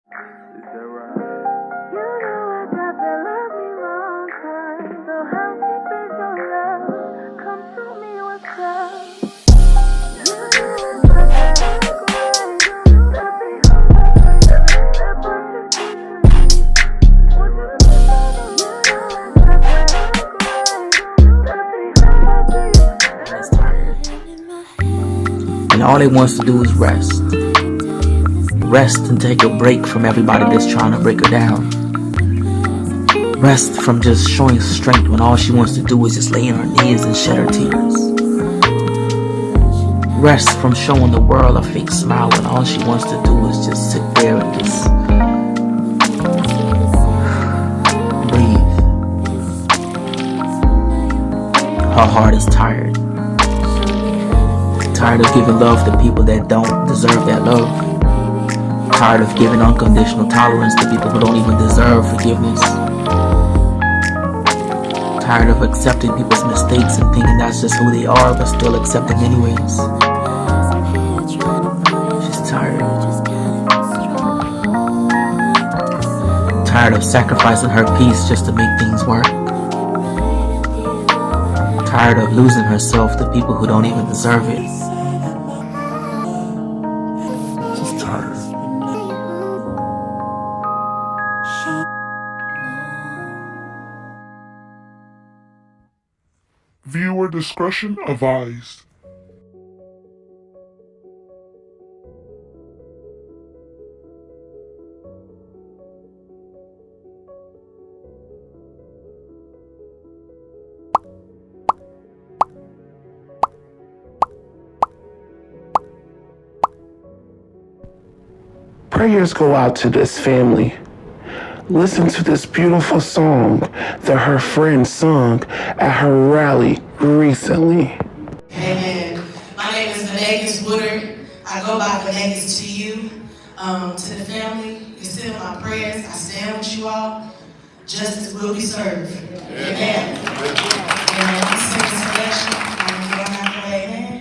Is that right? You know I got that love me long time. So how deep is your love? Come to me, what's up? You know I got that grind. That be hard. That positivity. Want you to be better. You know I got that grind. That be hard. It's tired. And all it wants to do is rest. Rest and take a break from everybody that's trying to break her down. Rest from just showing strength when all she wants to do is just lay on her knees and shed her tears. Rest from showing the world a fake smile when all she wants to do is just sit there and just breathe. Her heart is tired. Tired of giving love to people that don't deserve that love. Tired of giving unconditional tolerance to people who don't even deserve forgiveness. Tired of accepting people's mistakes and thinking that's just who they are, but still accepting anyways. She's tired. Tired of sacrificing her peace just to make things work. Tired of losing herself to people who don't even deserve it. She's tired. Viewer discretion advised. Prayers go out to this family. Listen to this beautiful song that her friend sung at her rally recently. Amen. My name is Venegas Woodard. I go by Venegas to you. To the family, you're still in my prayers. I stand with you all. Justice will be served. Amen. Amen. I'm singing selection. I'm going out the way. Amen.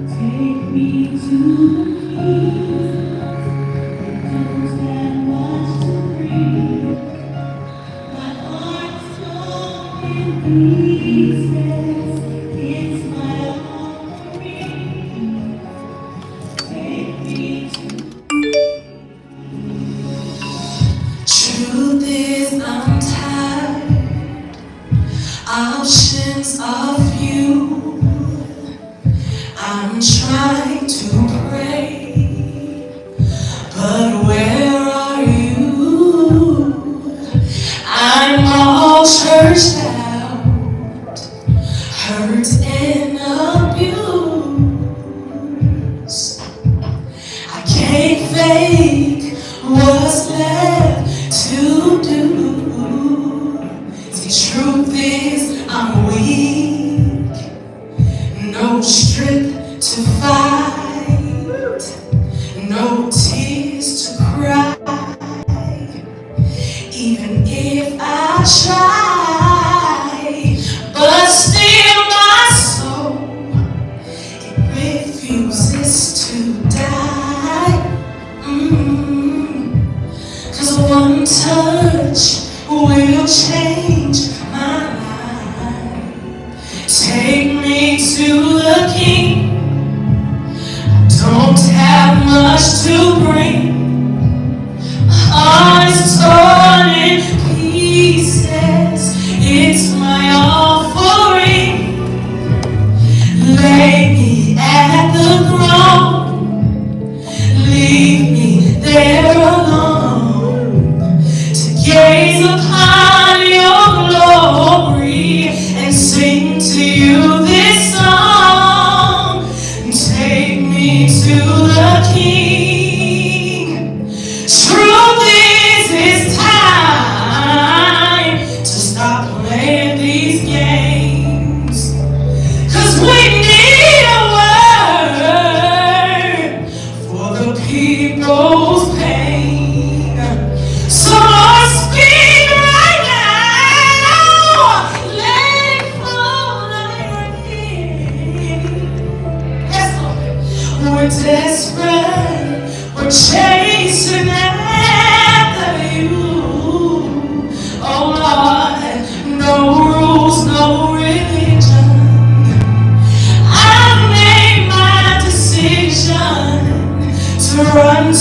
Take me to the peace. Don't stand much to breathe. My heart's torn in pieces. It's my offering. Take me to. Truth is, I'm tired. Options of you. I'm trying to pray, but where are you? I'm all churched out, hurt and abused. I can't fake what's left to do. See, truth is, I'm weak, no strength to fight, no tears to cry. Even if I try, but still my soul, it refuses to die. 'Cause one touch will change my life. Take me to the King. Don't have much to bring. Heart is torn in pieces. It's my offering. Lay me at the throne. Leave me there alone to gaze upon your glory and sing to you this song. Take me to the King.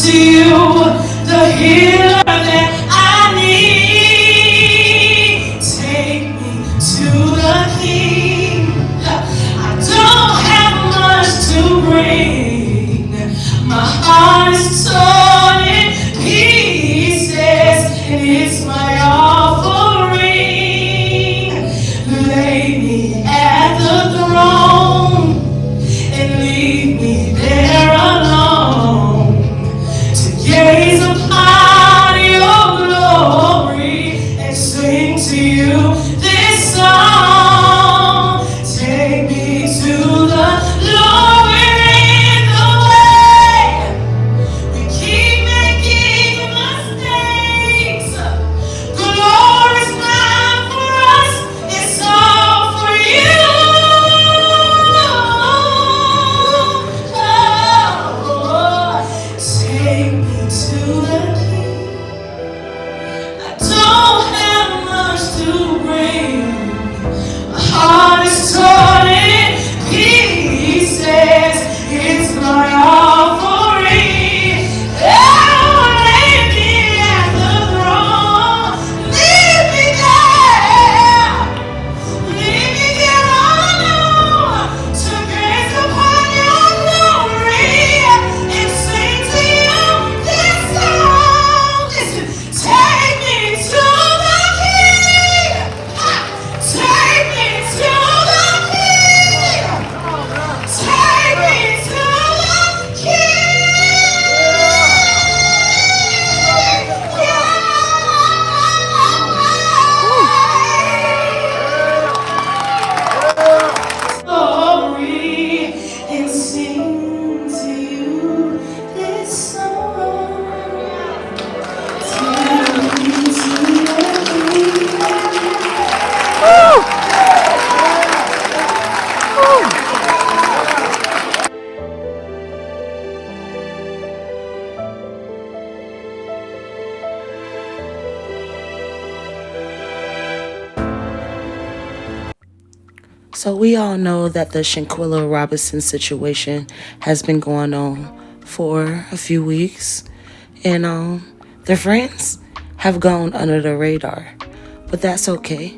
to you, the healer that I need. Take me to the King. I don't have much to bring. My heart is torn in pieces, and it's my offering. Lay me at the throne and leave me there alone to gaze upon your glory and sing to you this song. Take me to the Lord, we're in the way. We keep making mistakes. Glory's not for us, it's all for you. Take me to the King. I don't have much to bring. My heart is torn in pieces. It's my offering. Oh, lay me at the throne. Leave me there. Leave me there alone to gaze upon your glory and sing to you this song. Listen, take me to the King. Take me to the King. Take me to the glory and sing to you this song. Take me to the King. So we all know that the Shanquella Robinson situation has been going on for a few weeks, and their friends have gone under the radar, but that's okay.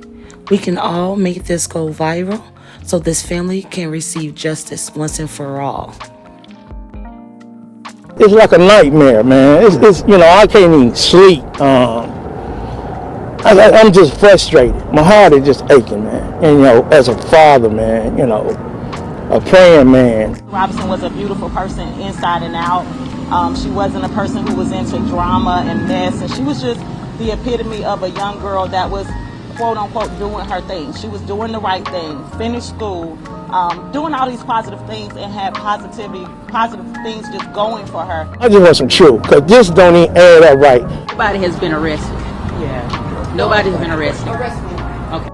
We can all make this go viral so this family can receive justice once and for all. It's like a nightmare, man. It's I can't even sleep. I'm just frustrated. My heart is just aching, man. And as a father, man, a praying man. Robinson was a beautiful person inside and out. She wasn't a person who was into drama and mess, and she was just the epitome of a young girl that was, quote unquote, doing her thing. She was doing the right thing, finished school, doing all these positive things, and had positive things just going for her. I just want some truth, because this don't even add up right. Nobody has been arrested. Yeah. Nobody's been arrested. Okay.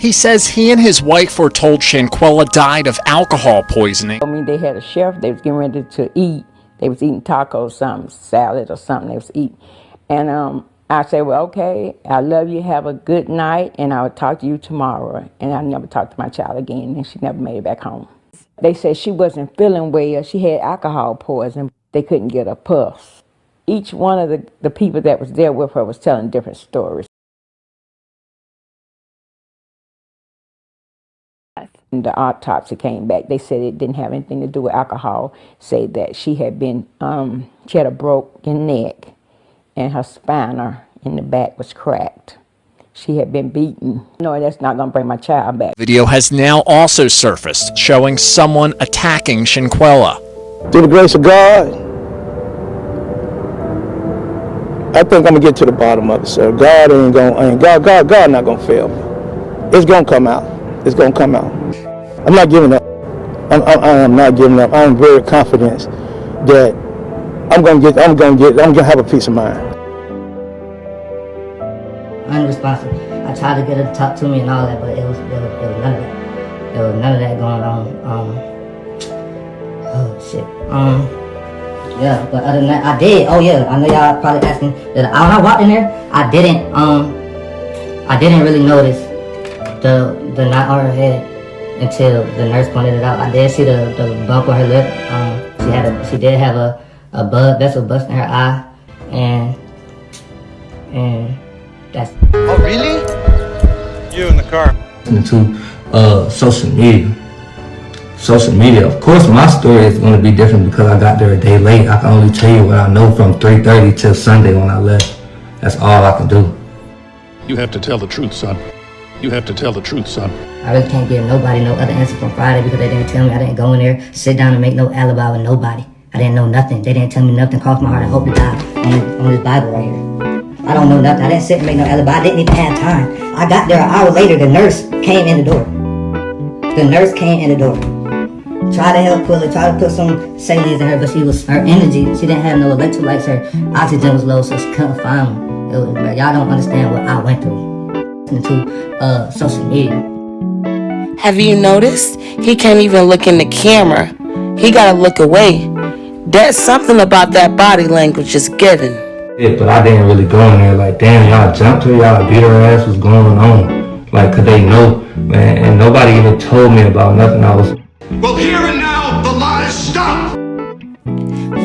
He says he and his wife were told Shanquella died of alcohol poisoning. I mean, they had a chef. They was getting ready to eat. They was eating tacos, something, salad or something they was eating. And I said, well, okay, I love you. Have a good night, and I will talk to you tomorrow. And I never talked to my child again, and she never made it back home. They said she wasn't feeling well. She had alcohol poisoning. They couldn't get a pulse. Each one of the people that was there with her was telling different stories. And the autopsy came back. They said it didn't have anything to do with alcohol. Say that she had been, she had a broken neck, and her spinal in the back was cracked. She had been beaten. No, that's not going to bring my child back. Video has now also surfaced showing someone attacking Shanquella. Through the grace of God, I think I'm gonna get to the bottom of it, sir. God not gonna fail me. It's gonna come out. It's gonna come out. I'm not giving up. I am not giving up. I'm very confident that I'm gonna have a peace of mind. Unresponsive. I tried to get her to talk to me and all that, but it was none of that. There was none of that going on. Oh shit. Yeah, but other than that, I did. Oh yeah, I know y'all probably asking. When I walked in there, I didn't really notice the knot on her head. until the nurse pointed it out. I did see the bump on her lip. She did have a blood vessel bust in her eye, and that's. Oh, really? You in the car? To social media. Social media. Of course, my story is going to be different because I got there a day late. I can only tell you what I know from 3:30 till Sunday when I left. That's all I can do. You have to tell the truth, son. You have to tell the truth, son. I really can't give nobody no other answer from Friday because they didn't tell me. I didn't go in there, sit down and make no alibi with nobody. I didn't know nothing. They didn't tell me nothing. Crossed my heart. I hope to die on this Bible right here. I don't know nothing. I didn't sit and make no alibi. I didn't even have time. I got there an hour later. The nurse came in the door. The nurse came in the door. Tried to help pull her. Tried to put some salines in her, but her energy. She didn't have no electrolytes. Her oxygen was low, so she couldn't find them. Y'all don't understand what I went through. To social media. Have you noticed? He can't even look in the camera. He gotta look away. That's something about that body language is given. Yeah, but I didn't really go in there like, damn, y'all jumped her, y'all beat her ass, what's going on? Like, could they know, man? And nobody even told me about nothing. I was. Well, here and now, the lies stop!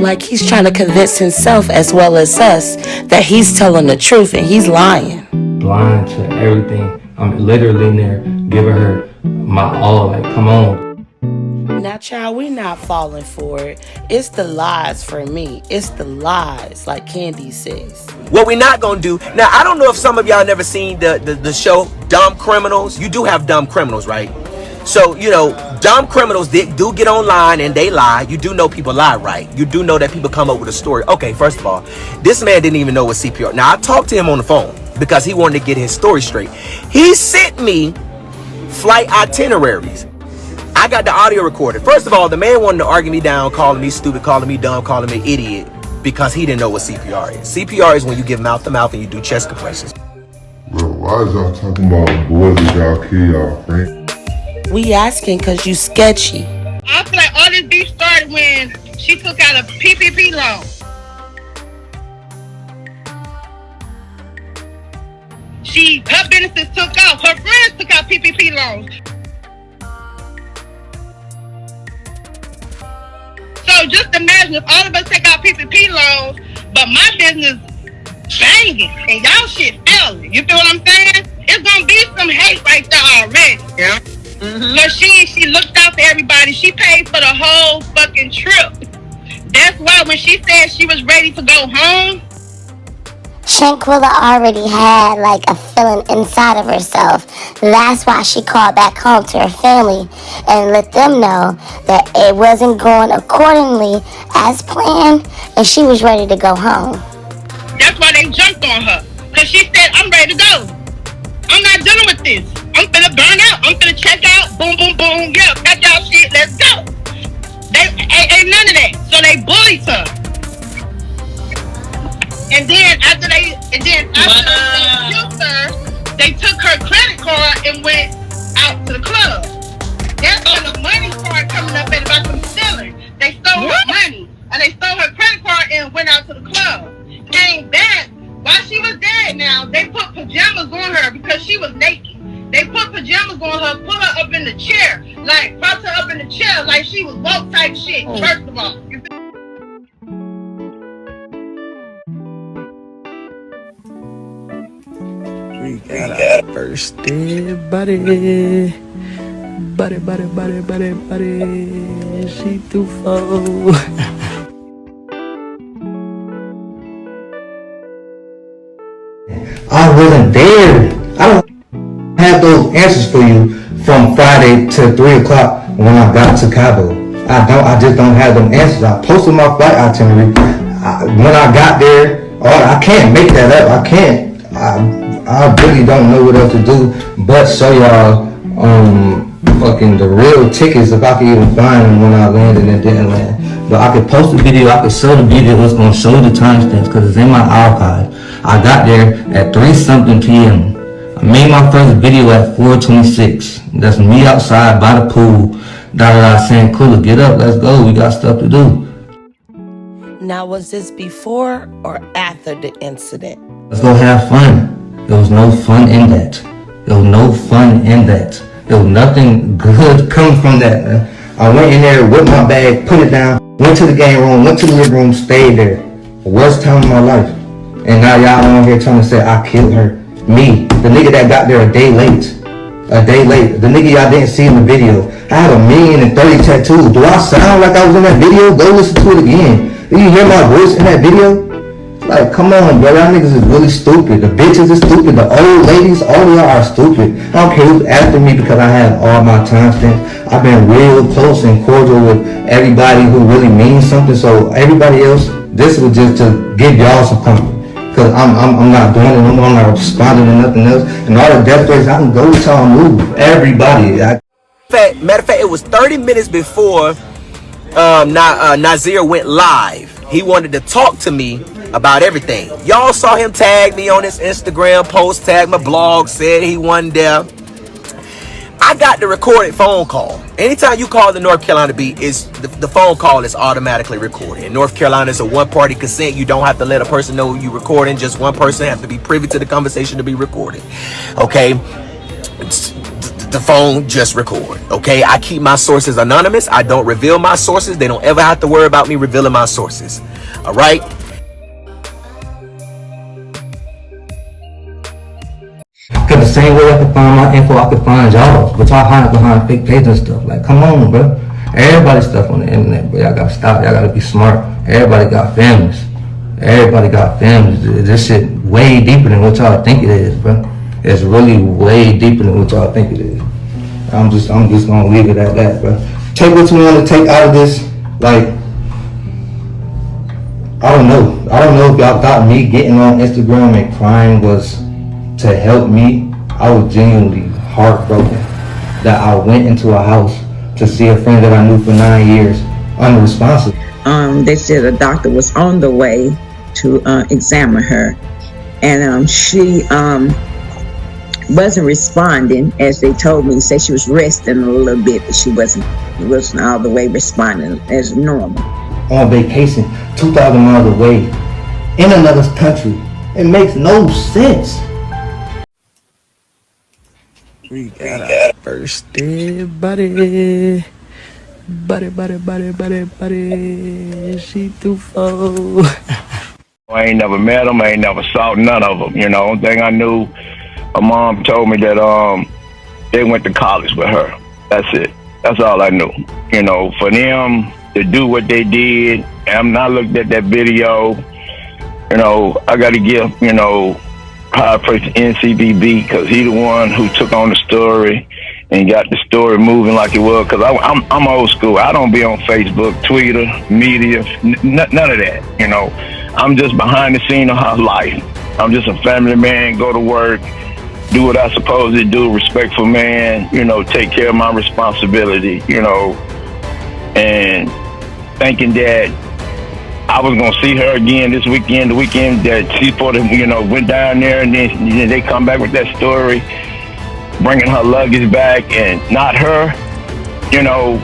Like he's trying to convince himself as well as us that he's telling the truth and he's lying. Blind to everything. I'm literally in there giving her my all. Like, come on. Now, child, we not falling for it. It's the lies for me. It's the lies, like Candy says. What we not gonna do now, I don't know if some of y'all never seen the show Dumb Criminals. You do have dumb criminals, right? So, you know, dumb criminals do get online and they lie. You do know people lie, right? You do know that people come up with a story. Okay, first of all, this man didn't even know what CPR. Now, I talked to him on the phone because he wanted to get his story straight. He sent me flight itineraries. I got the audio recorded. First of all, the man wanted to argue me down, calling me stupid, calling me dumb, calling me idiot, because he didn't know what CPR is. CPR is when you give mouth to mouth and you do chest compressions. Bro, why is y'all talking about boys that y'all kill y'all friends? We asking because you sketchy. I feel like all this beef started when she took out a PPP loan. Her businesses took off. Her friends took out PPP loans. So just imagine if all of us take out PPP loans, but my business banging and y'all shit failing. You feel what I'm saying? It's gonna be some hate right there already. Yeah. Mm-hmm. But she looked out for everybody. She paid for the whole fucking trip. That's why when she said she was ready to go home, Shanquella already had like a feeling inside of herself. That's why she called back home to her family and let them know that it wasn't going accordingly as planned and she was ready to go home. That's why they jumped on her. Because she said, I'm ready to go. I'm not dealing with this. I'm finna burn out. I'm finna check out. Boom, boom, boom. Yeah, pack y'all shit. Let's go. They ain't none of that. So they bullied her. And then after they killed her, they took her credit card and went out to the club. That's when the money started coming up at about some stealing. They stole her money and they stole her credit card and went out to the club. Came back while she was dead. Now they put pajamas on her because she was naked. They put pajamas on her, put her up in the chair, like propped her up in the chair like she was woke type shit. First of all. We got our first dead buddy. Buddy. She too full. I wasn't there. I don't have those answers for you from Friday to 3 o'clock when I got to Cabo. I just don't have them answers. I posted my flight itinerary. When I got there, I can't make that up. I can't. I really don't know what else to do but show y'all fucking the real tickets if I could even find them when I landed and didn't land. But I could post the video, I could show the video, it's gonna show the timestamps because it's in my archive. I got there at 3-something p.m. I made my first video at 4:26. That's me outside by the pool, saying, Cooler, get up, let's go, we got stuff to do. Now, was this before or after the incident? Let's go have fun. There was no fun in that. There was no fun in that. There was nothing good coming from that, man. I went in there with my bag, put it down, went to the game room, went to the living room, stayed there. Worst time of my life. And now y'all on here trying to say I killed her. Me, the nigga that got there a day late. The nigga y'all didn't see in the video. I have 1,030,000 tattoos. Do I sound like I was in that video? Go listen to it again. Did you hear my voice in that video? Like, come on, bro. Y'all niggas is really stupid. The bitches is stupid. The old ladies, all of y'all are stupid. I don't care who's after me because I have all my time spent. I've been real close and cordial with everybody who really means something. So everybody else, this was just to give y'all some comfort. Cause I'm not doing it no more. I'm not responding to nothing else. And all the death threats, I can go with y'all move. Everybody. Matter of fact, it was 30 minutes before Nazir went live. He wanted to talk to me about everything. Y'all saw him tag me on his Instagram post, tag my blog, said he wasn't there. I got the recorded phone call. Anytime you call the North Carolina beat, the phone call is automatically recorded. In North Carolina, it's a one-party consent. You don't have to let a person know you're recording. Just one person has to be privy to the conversation to be recorded. Okay? The phone just record. Okay? I keep my sources anonymous. I don't reveal my sources. They don't ever have to worry about me revealing my sources. All right? Cause the same way I can find my info, I can find y'all. But y'all hide behind fake pages and stuff. Like, come on, bro. Everybody's stuff on the internet, bro. Y'all gotta stop. Y'all gotta be smart. Everybody got families. Everybody got families. This shit way deeper than what y'all think it is, bro. It's really way deeper than what y'all think it is. I'm just gonna leave it at that, bro. Take what you want to take out of this. Like, I don't know if y'all thought me getting on Instagram and crying was to help me. I was genuinely heartbroken that I went into a house to see a friend that I knew for 9 years unresponsive. They said a doctor was on the way to examine her, and she wasn't responding as they told me. Said she was resting a little bit, but she wasn't all the way responding as normal. On vacation, 2,000 miles away, in another country. It makes no sense. We got our first dead buddy. Buddy. She too full. I ain't never met him. I ain't never saw none of them. You know, only thing I knew, my mom told me that they went to college with her. That's it. That's all I knew. You know, for them to do what they did, and I looked at that video. You know, I got to give, you know, high praise to NCBB, because he the one who took on the story and got the story moving like it was. Because I'm old school. I don't be on Facebook, Twitter, media, none of that. You know, I'm just behind the scene of her life. I'm just a family man, go to work, do what I supposed to do, respectful man, you know, take care of my responsibility, you know, and thinking that I was gonna see her again this weekend, the weekend that she sort of, you know, went down there, and then they come back with that story, bringing her luggage back and not her, you know,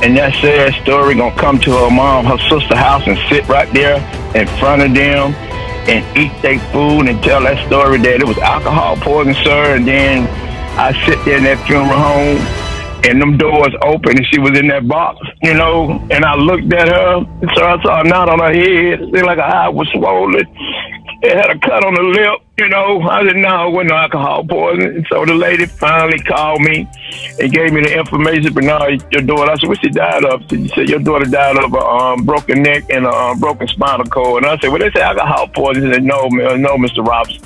and that sad story gonna come to her mom, her sister's house, and sit right there in front of them and eat their food and tell that story that it was alcohol poison, sir. And then I sit there in that funeral home, and them doors open, and she was in that box, you know, and I looked at her, so I saw a knot on her head. It looked like her eye was swollen. It had a cut on the lip, you know. I said, no, it wasn't no alcohol poisoning. And so the lady finally called me and gave me the information, but no, your daughter, I said, what she died of? She said, your daughter died of a broken neck and a broken spinal cord. And I said, well, they say alcohol poisoning. She said, no, Mr. Robinson,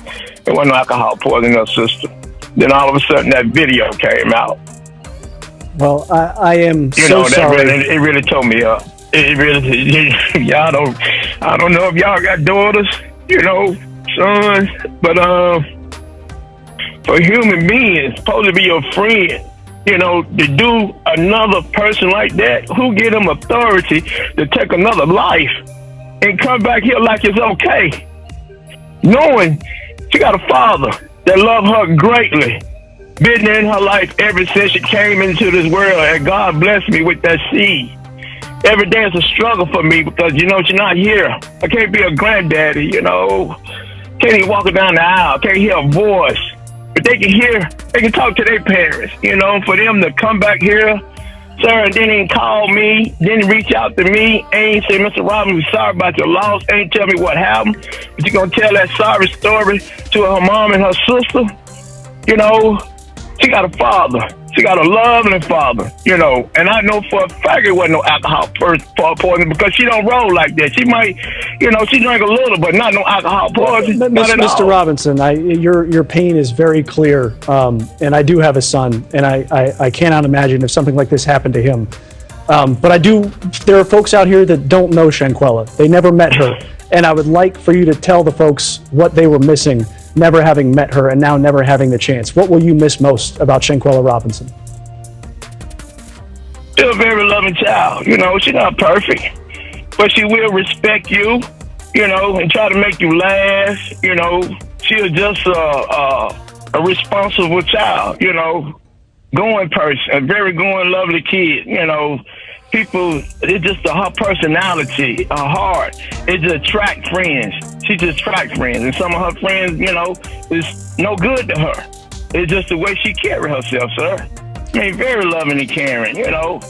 it wasn't no alcohol poisoning, her sister. Then all of a sudden that video came out. Well, I am you so know, sorry. It really tore me up. It really, I don't know if y'all got daughters, you know, sons, but for human beings, supposed to be your friend, you know, to do another person like that, who give them authority to take another life and come back here like it's okay, knowing she got a father that loved her greatly, been in her life ever since she came into this world, and God blessed me with that seed. Every day is a struggle for me because, you know, she's not here. I can't be a granddaddy, you know. Can't even walk her down the aisle. Can't hear a voice. but they can talk to their parents, you know, for them to come back here, sir, and then he call me, then reach out to me, ain't say, Mr. Robinson, we sorry about your loss, ain't tell me what happened, but you gonna tell that sorry story to her mom and her sister, you know, she got a father. She got a loving father, you know, and I know for a fact it wasn't no alcohol poison because she don't roll like that. She might, you know, she drank a little, but not no alcohol poison. Mr. Robinson, your pain is very clear, and I do have a son, and I cannot imagine if something like this happened to him. But there are folks out here that don't know Shanquella. They never met her, and I would like for you to tell the folks what they were missing, never having met her and now never having the chance. What will you miss most about Shanquella Robinson? Still a very loving child. You know, she's not perfect, but she will respect you, you know, and try to make you laugh. You know, she's just a responsible child, you know, going person, a very going, lovely kid, you know. People, it's just her personality, her heart. It just attract friends. She just attract friends. And some of her friends, you know, is no good to her. It's just the way she carry herself, sir. I mean, very loving and caring, you know.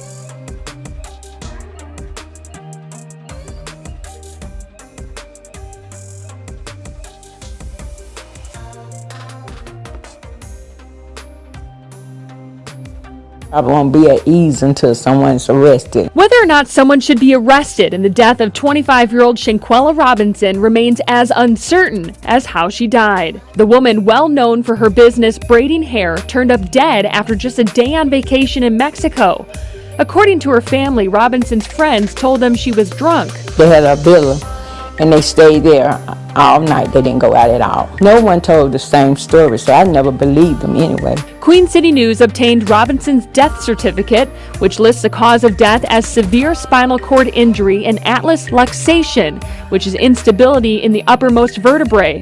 I won't be at ease until someone's arrested. Whether or not someone should be arrested in the death of 25-year-old Shanquella Robinson remains as uncertain as how she died. The woman, well known for her business braiding hair, turned up dead after just a day on vacation in Mexico. According to her family, Robinson's friends told them she was drunk. They had a villa and they stayed there all night. They didn't go out at all. No one told the same story, so I never believed them anyway. Queen City News obtained Robinson's death certificate, which lists the cause of death as severe spinal cord injury and atlas luxation, which is instability in the uppermost vertebrae.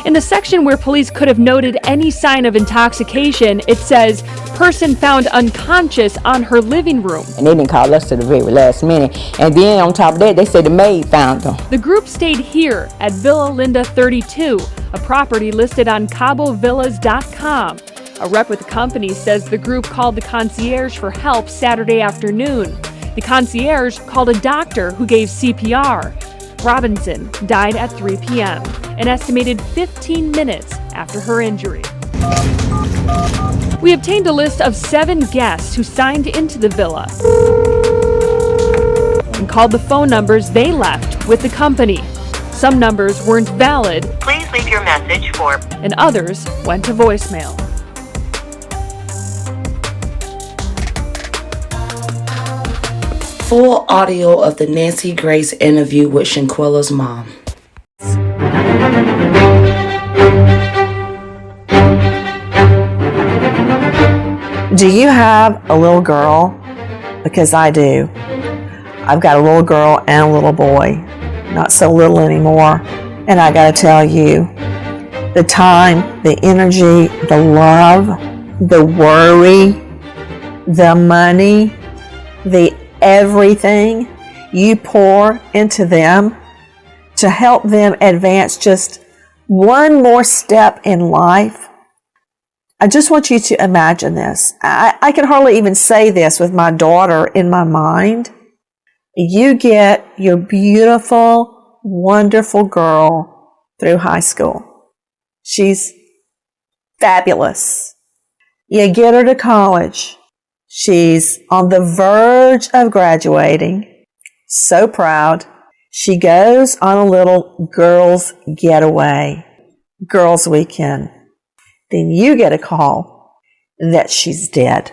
In the section where police could have noted any sign of intoxication, it says, person found unconscious on her living room. And they didn't call us to the very last minute. And then on top of that, they said the maid found them. The group stayed here at Villa Linda 32, a property listed on CaboVillas.com. A rep with the company says the group called the concierge for help Saturday afternoon. The concierge called a doctor who gave CPR. Robinson died at 3 p.m., an estimated 15 minutes after her injury. We obtained a list of 7 guests who signed into the villa and called the phone numbers they left with the company. Some numbers weren't valid. Please leave your message for... and others went to voicemail. Full audio of the Nancy Grace interview with Shanquella's mom. Do you have a little girl? Because I do. I've got a little girl and a little boy. Not so little anymore. And I gotta tell you, the time, the energy, the love, the worry, the money, the everything you pour into them to help them advance just one more step in life. I just want you to imagine this. I can hardly even say this with my daughter in my mind. You get your beautiful, wonderful girl through high school. She's fabulous. You get her to college. She's on the verge of graduating. So proud. She goes on a little girls' getaway, girls' weekend. Then you get a call that she's dead.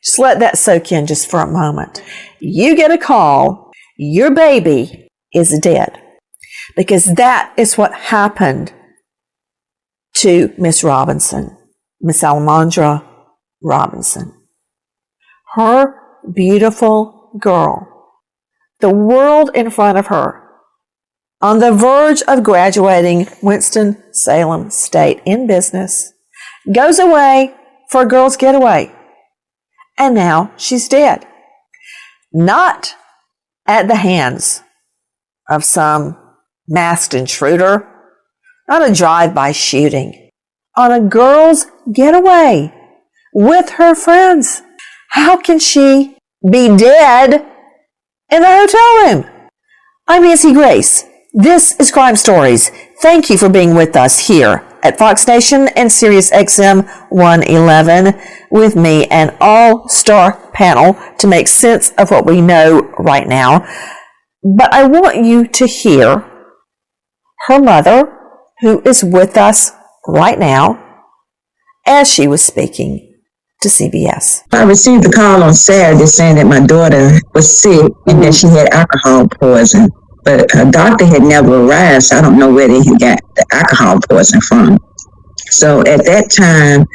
Just let that soak in just for a moment. You get a call, your baby is dead. Because that is what happened to Miss Robinson, Miss Almondra Robinson. Her beautiful girl, the world in front of her, on the verge of graduating Winston-Salem State in business, goes away for a girl's getaway. And now she's dead. Not at the hands of some masked intruder, not a drive-by shooting, on a girl's getaway with her friends. How can she be dead in the hotel room? I'm Nancy Grace. This is Crime Stories. Thank you for being with us here at Fox Nation and Sirius XM 111 with me, an all-star panel to make sense of what we know right now. But I want you to hear her mother, who is with us right now, as she was speaking to CBS. I received a call on Saturday saying that my daughter was sick and that she had alcohol poison. But a doctor had never arrived, so I don't know where they got the alcohol poison from. So at that time,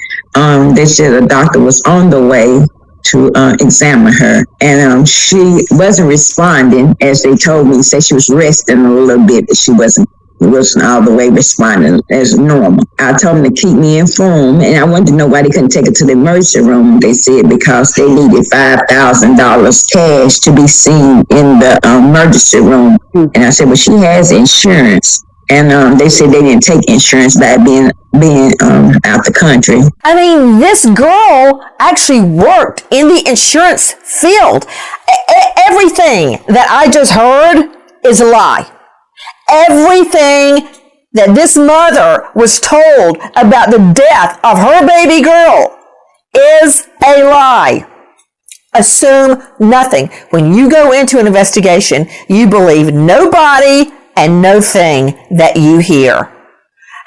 they said a doctor was on the way to examine her, and she wasn't responding, as they told me. Said she was resting a little bit, but she wasn't all the way responding as normal. I told them to keep me informed, and I wanted to know why they couldn't take her to the emergency room. They said because they needed $5,000 cash to be seen in the emergency room. And I said, well, she has insurance. And they said they didn't take insurance by being out the country. I mean, this girl actually worked in the insurance field. Everything that I just heard is a lie. Everything that this mother was told about the death of her baby girl is a lie. Assume nothing. When you go into an investigation, you believe nobody and no thing that you hear.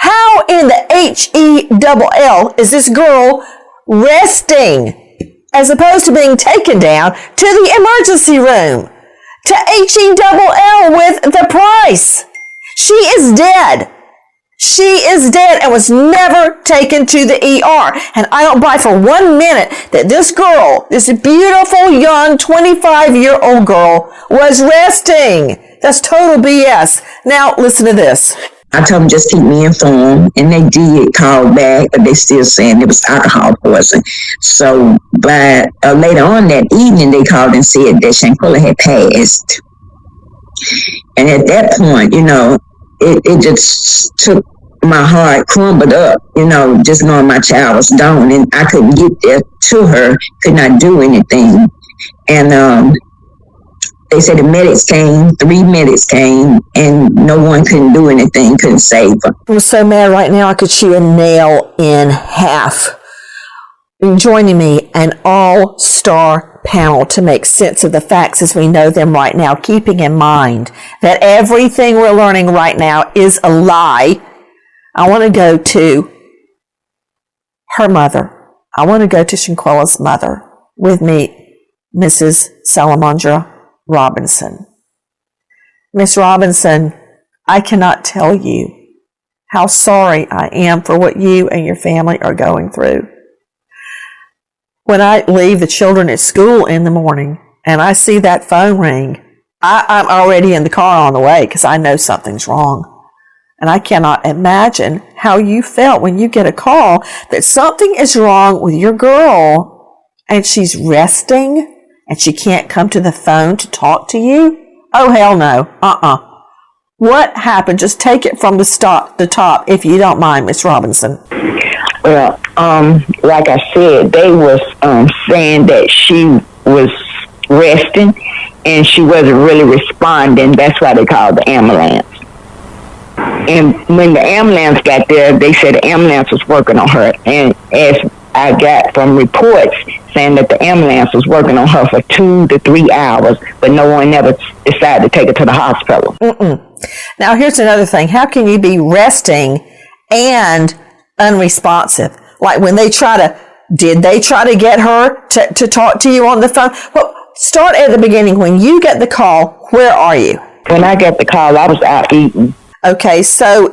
How in the HELL is this girl resting as opposed to being taken down to the emergency room to HELL with the price? She is dead. She is dead and was never taken to the ER. And I don't buy for 1 minute that this girl, this beautiful young 25-year-old girl, was resting. That's total BS. Now listen to this. I told them just keep me informed, and they did call back, but they still saying it was alcohol poison. So by later on that evening, they called and said that Shanquella had passed. And at that point, it just took my heart, crumbled up, just knowing my child was gone, and I couldn't get there to her, could not do anything. And they said the medics came, 3 medics came, and no one couldn't do anything, couldn't save her. I'm so mad right now I could chew a nail in half. Joining me, an all-star panel to make sense of the facts as we know them right now, keeping in mind that everything we're learning right now is a lie. I want to go to her mother. I want to go to Shanquella's mother. With me, Mrs. Salamandra Robinson. Miss Robinson, I cannot tell you how sorry I am for what you and your family are going through. When I leave the children at school in the morning and I see that phone ring, I'm already in the car on the way because I know something's wrong. And I cannot imagine how you felt when you get a call that something is wrong with your girl and she's resting and she can't come to the phone to talk to you. Oh, hell no. What happened? Just take it from the top, if you don't mind, Miss Robinson. Well, like I said, they was saying that she was resting and she wasn't really responding. That's why they called the ambulance. And when the ambulance got there, they said the ambulance was working on her. And as I got from reports saying that the ambulance was working on her for 2 to 3 hours, but no one ever decided to take her to the hospital. Now, here's another thing. How can you be resting and unresponsive? Like when did they try to get her to talk to you on the phone? Well, start at the beginning. When you get the call, where are you? When I got the call, I was out eating. Okay, so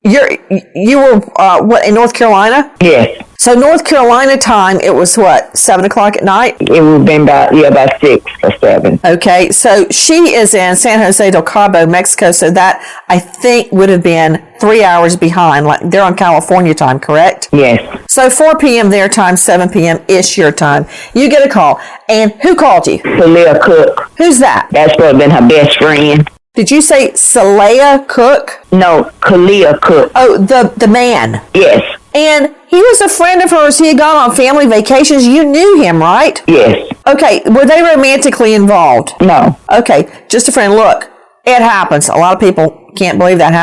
you were in North Carolina? Yes. So North Carolina time, it was what, 7 o'clock at night? It would have been about 6 or 7. Okay, so she is in San Jose del Cabo, Mexico, so that I think would have been 3 hours behind. Like they're on California time, correct? Yes. So 4 p.m. their time, 7 p.m. ish your time. You get a call, and who called you? Talia Cook. Who's that? That's supposed to have been her best friend. Did you say Saleha Cook? No, Kalia Cook. Oh, the man. Yes. And he was a friend of hers. He had gone on family vacations. You knew him, right? Yes. Okay, were they romantically involved? No. Okay, just a friend. Look, it happens. A lot of people can't believe that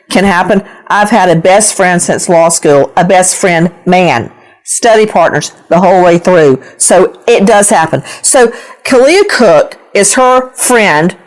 can happen. I've had a best friend since law school, a best friend man, study partners the whole way through. So it does happen. So Kalia Cook is her friend,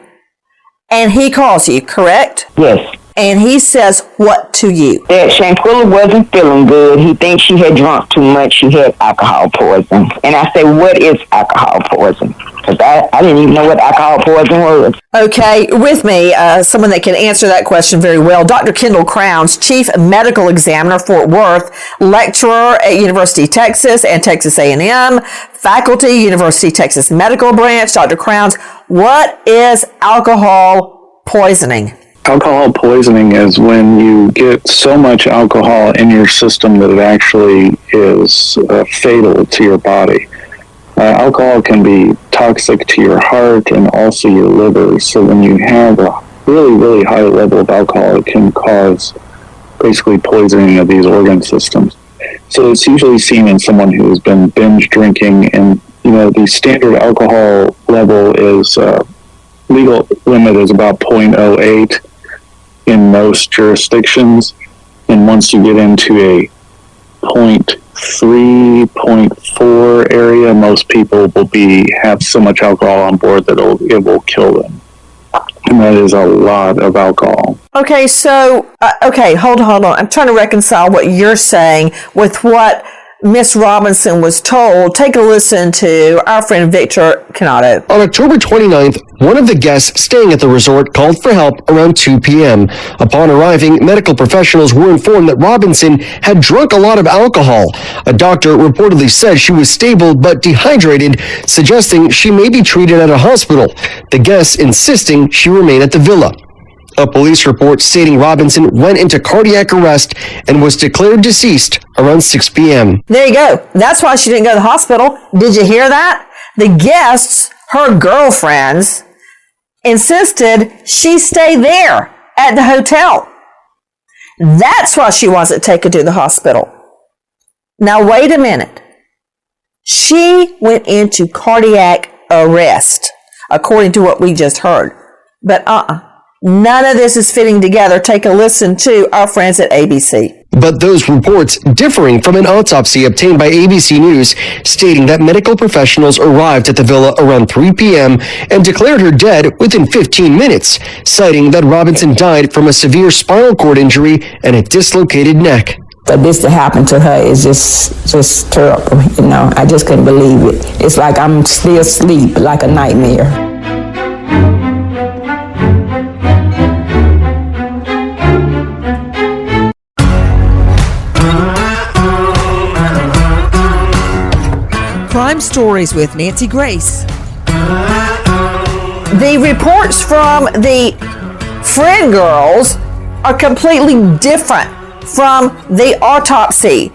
and he calls you, correct? Yes. And he says what to you? That Shanquella wasn't feeling good. He thinks she had drunk too much. She had alcohol poison. And I say, what is alcohol poison? Because I didn't even know what alcohol poison was. Okay, with me, someone that can answer that question very well, Dr. Kendall Crowns, Chief Medical Examiner, Fort Worth, lecturer at University of Texas and Texas A&M, faculty, University of Texas Medical Branch. Dr. Crowns, what is alcohol poisoning? Alcohol poisoning is when you get so much alcohol in your system that it actually is fatal to your body. Alcohol can be toxic to your heart and also your liver. So when you have a really, really high level of alcohol, it can cause basically poisoning of these organ systems. So it's usually seen in someone who has been binge drinking, and the standard alcohol level is legal limit is about 0.08 in most jurisdictions, and once you get into a 0.3, 0.4 area, most people will have so much alcohol on board that it will kill them, and that is a lot of alcohol. Okay, so hold on. I'm trying to reconcile what you're saying with what Miss Robinson was told. Take a listen to our friend Victor Canado. On October 29th, one of the guests staying at the resort called for help around 2 p.m. Upon arriving, medical professionals were informed that Robinson had drunk a lot of alcohol. A doctor reportedly said she was stable but dehydrated, suggesting she may be treated at a hospital. The guests insisting she remain at the villa. A police report stating Robinson went into cardiac arrest and was declared deceased around 6 p.m. There you go. That's why she didn't go to the hospital. Did you hear that? The guests, her girlfriends, insisted she stay there at the hotel. That's why she wasn't taken to the hospital. Now, wait a minute. She went into cardiac arrest, according to what we just heard. But none of this is fitting together. Take a listen to our friends at ABC. But those reports differing from an autopsy obtained by ABC News stating that medical professionals arrived at the villa around 3 p.m. and declared her dead within 15 minutes, citing that Robinson died from a severe spinal cord injury and a dislocated neck. For this to happen to her is just terrible, I just couldn't believe it. It's like I'm still asleep, like a nightmare. Crime Stories with Nancy Grace. The reports from the friend girls are completely different from the autopsy.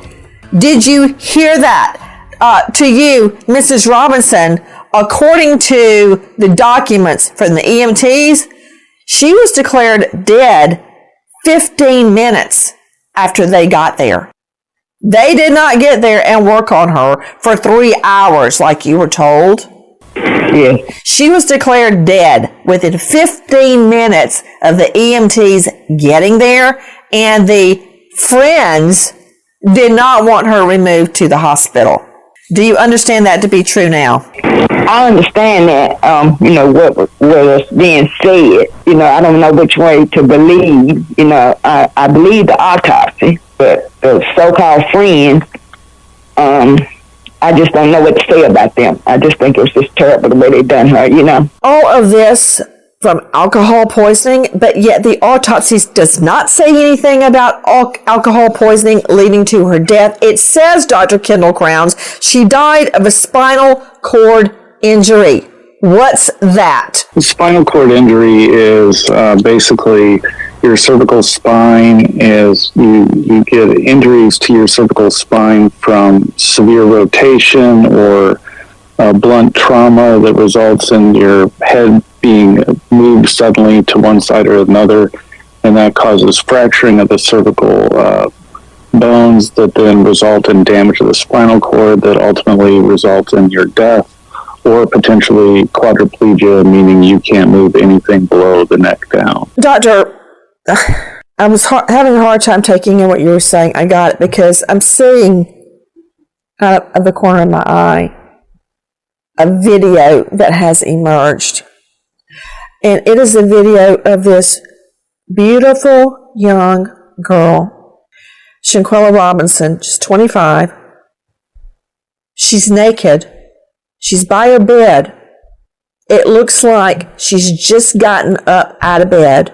Did you hear that? To you, Mrs. Robinson, according to the documents from the EMTs, she was declared dead 15 minutes after they got there. They did not get there and work on her for 3 hours like you were told. Yeah. She was declared dead within 15 minutes of the EMTs getting there, and the friends did not want her removed to the hospital. Do you understand that to be true now? I understand that, what's being said. I don't know which way to believe. I believe the autopsy, but the so-called friends, I just don't know what to say about them. I just think it was just terrible the way they done her, All of this from alcohol poisoning, but yet the autopsy does not say anything about alcohol poisoning leading to her death. It says, Dr. Kendall Crowns, she died of a spinal cord injury. What's that? Spinal cord injury is basically your cervical spine. Is you get injuries to your cervical spine from severe rotation or blunt trauma that results in your head being move suddenly to one side or another, and that causes fracturing of the cervical bones that then result in damage to the spinal cord that ultimately results in your death, or potentially quadriplegia, meaning you can't move anything below the neck down. Doctor, I was having a hard time taking in what you were saying. I got it because I'm seeing out of the corner of my eye a video that has emerged. And it is a video of this beautiful young girl, Shanquella Robinson, just 25. She's naked. She's by her bed. It looks like she's just gotten up out of bed,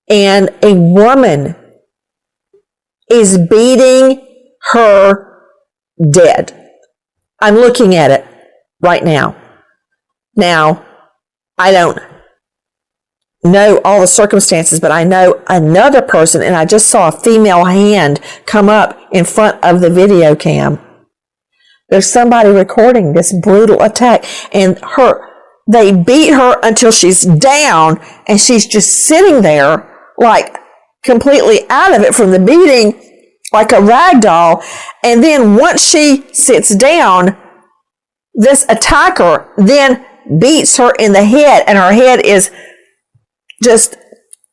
and a woman is beating her dead. I'm looking at it right now. Now, I don't know all the circumstances, but I know another person, and I just saw a female hand come up in front of the video cam. There's somebody recording this brutal attack, and they beat her until she's down, and she's just sitting there, like completely out of it from the beating, like a rag doll. And then once she sits down, this attacker then beats her in the head, and her head is just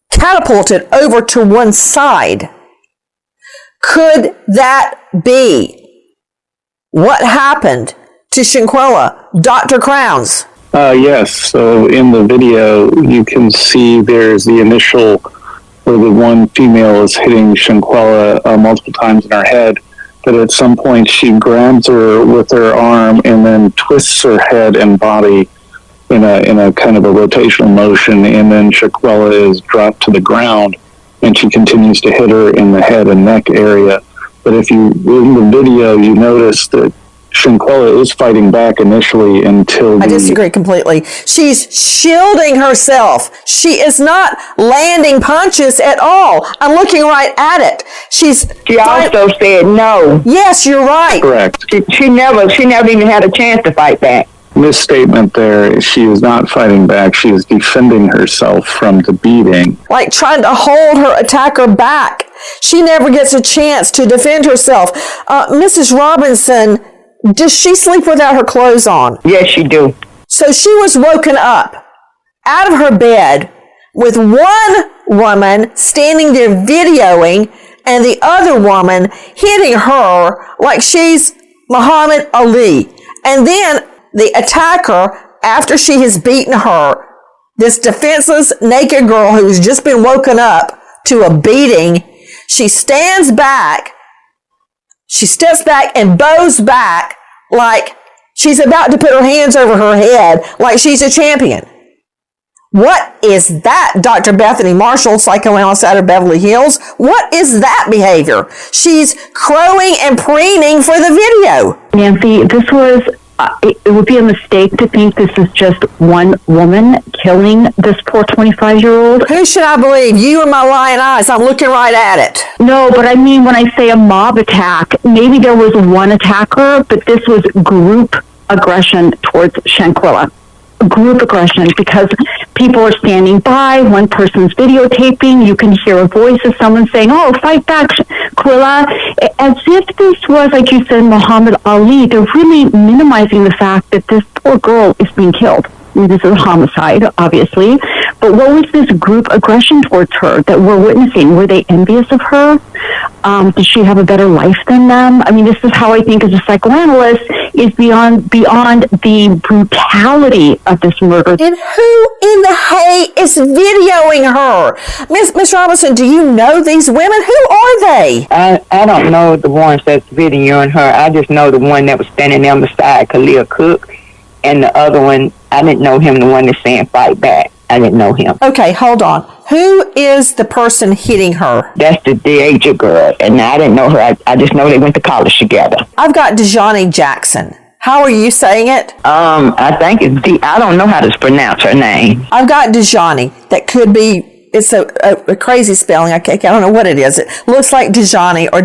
catapulted over to one side. Could that be what happened to Shanquella, Dr. Crowns? Yes. So in the video, you can see there's the initial where the one female is hitting Shanquella multiple times in her head. But at some point, she grabs her with her arm and then twists her head and body in a kind of a rotational motion, and then Shanquella is dropped to the ground, and she continues to hit her in the head and neck area. But if you, in the video, you notice that Shanquella is fighting back initially until I disagree completely. She's shielding herself. She is not landing punches at all. I'm looking right at it. She also said no. Yes, you're right. Correct. She never even had a chance to fight back. Misstatement there. She is not fighting back. She is defending herself from the beating. Like trying to hold her attacker back. She never gets a chance to defend herself. Mrs. Robinson, does she sleep without her clothes on? Yes, she do. So she was woken up out of her bed with one woman standing there videoing and the other woman hitting her like she's Muhammad Ali. And then the attacker, after she has beaten her, this defenseless naked girl who's just been woken up to a beating, she stands back, she steps back and bows back like she's about to put her hands over her head like she's a champion. What is that, Dr. Bethany Marshall, psychoanalyst out of Beverly Hills? What is that behavior? She's crowing and preening for the video. Nancy, this was, it would be a mistake to think this is just one woman killing this poor 25-year-old. Who should I believe? You and my lying eyes. I'm looking right at it. No, but I mean, when I say a mob attack, maybe there was one attacker, but this was group aggression towards Shanquella. Group aggression, because people are standing by, one person's videotaping, you can hear a voice of someone saying, "Oh, fight back, Shanquella," as if this was, like you said, Muhammad Ali. They're really minimizing the fact that this poor girl is being killed. I mean, this is a homicide, obviously, but what was this group aggression towards her that we're witnessing? Were they envious of her? Did she have a better life than them? I mean, this is how I think, as a psychoanalyst, is beyond the brutality of this murder. And who in the hay is videoing her? Miss Robinson, do you know these women? Who are they? I don't know the ones that's videoing her. I just know the one that was standing there beside Khalil Cook, and the other one, I didn't know him, the one that's saying fight back. I didn't know him. Okay, hold on. Who is the person hitting her? That's the DH girl, and I didn't know her. I just know they went to college together. I've got Dejani Jackson. How are you saying it? I think it's I don't know how to pronounce her name. I've got Dejani. That could be, it's a crazy spelling. I don't know what it is. It looks like Dejani or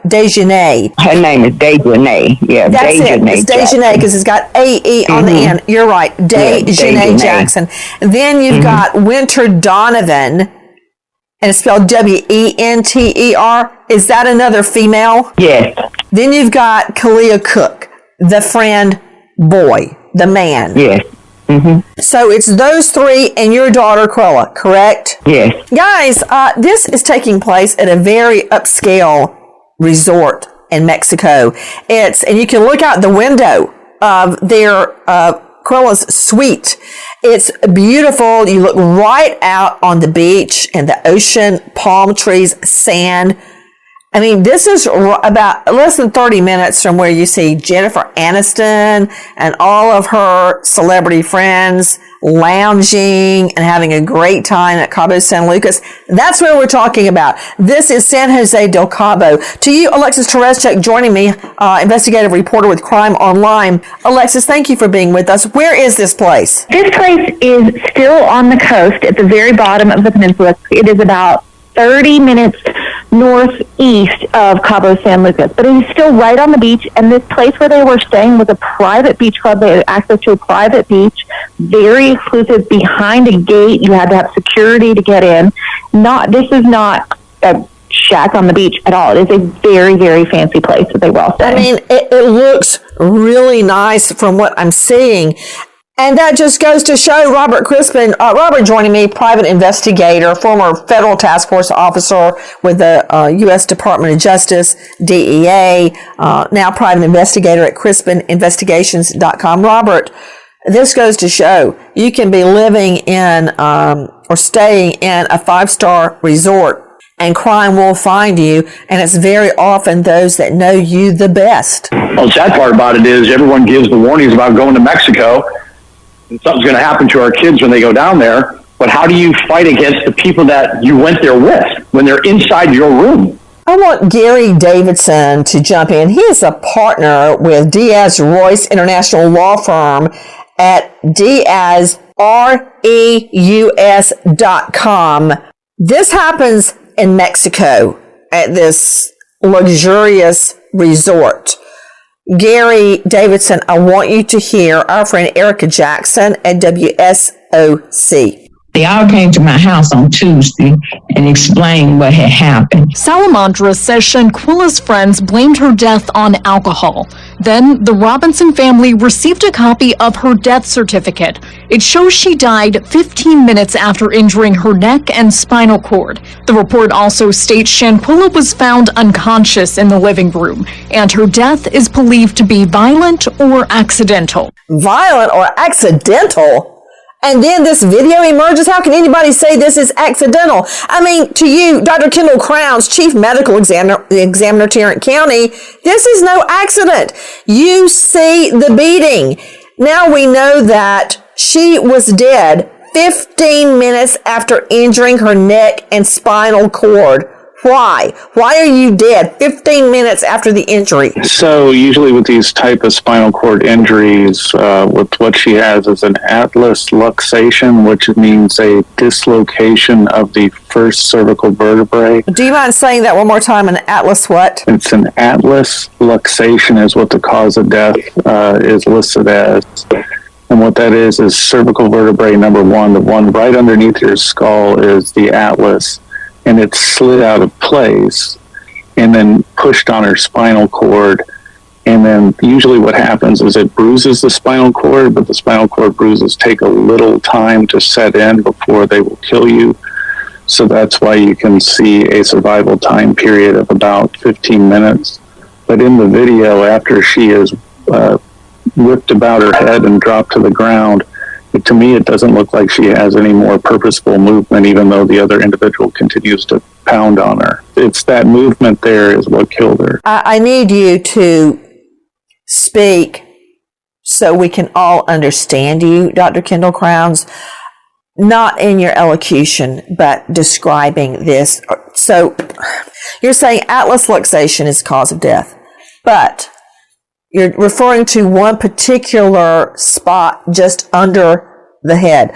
Dejanay. Her name is Dejanay. Yeah, That's it. It's Dejanay because it's got A-E on the end. You're right. Dejanay Jackson. Then you've got Winter Donovan, and it's spelled W-E-N-T-E-R. Is that another female? Yes. Then you've got Kalia Cook, the friend boy, the man. Yes. So it's those three and your daughter, Quella, correct? Yes. Guys, this is taking place at a very upscale resort in Mexico. And you can look out the window of their Quella's suite. It's beautiful. You look right out on the beach and the ocean, palm trees, sand. I mean, this is about less than 30 minutes from where you see Jennifer Aniston and all of her celebrity friends lounging and having a great time at Cabo San Lucas. That's where we're talking about. This is San Jose del Cabo. To you, Alexis Tereszcek, joining me, investigative reporter with Crime Online. Alexis, thank you for being with us. Where is this place? This place is still on the coast at the very bottom of the peninsula. It is about 30 minutes northeast of Cabo San Lucas, but it is still right on the beach. And this place where they were staying was a private beach club. They had access to a private beach, very exclusive, behind a gate. You had to have security to get in. This is not a shack on the beach at all. It is a very, very fancy place that they were all staying. I mean, it looks really nice from what I'm seeing. And that just goes to show Robert Crispin, Robert joining me, private investigator, former federal task force officer with the U.S. Department of Justice, DEA, now private investigator at CrispinInvestigations.com. Robert, this goes to show you can be living in or staying in a 5-star resort and crime will find you, and it's very often those that know you the best. Well, the sad part about it is everyone gives the warnings about going to Mexico. Something's going to happen to our kids when they go down there. But how do you fight against the people that you went there with when they're inside your room? I want Gary Davidson to jump in. He is a partner with Diaz Royce International Law Firm at DiazReus.com. This happens in Mexico at this luxurious resort. Gary Davidson, I want you to hear our friend Erica Jackson at WSOC. They all came to my house on Tuesday and explained what had happened. Salamandra says Shanquella's friends blamed her death on alcohol. Then the Robinson family received a copy of her death certificate. It shows she died 15 minutes after injuring her neck and spinal cord. The report also states Shanquella was found unconscious in the living room, and her death is believed to be violent or accidental. Violent or accidental? And then this video emerges. How can anybody say this is accidental? I mean, to you, Dr. Kendall Crowns, Chief Medical Examiner, Tarrant County, this is no accident. You see the beating. Now we know that she was dead 15 minutes after injuring her neck and spinal cord. Why? Why are you dead 15 minutes after the injury? So usually with these type of spinal cord injuries, with what she has is an atlas luxation, which means a dislocation of the first cervical vertebrae. Do you mind saying that one more time? An atlas what? It's an atlas luxation is what the cause of death is listed as. And what that is cervical vertebrae number 1, the one right underneath your skull is the atlas. And it slid out of place and then pushed on her spinal cord. And then usually what happens is it bruises the spinal cord, but the spinal cord bruises take a little time to set in before they will kill you. So that's why you can see a survival time period of about 15 minutes. But in the video, after she is whipped about her head and dropped to the ground, to me, it doesn't look like she has any more purposeful movement, even though the other individual continues to pound on her. It's that movement there is what killed her. I need you to speak so we can all understand you, Dr. Kendall Crowns, not in your elocution, but describing this. So you're saying atlas luxation is the cause of death, but you're referring to one particular spot just under the head.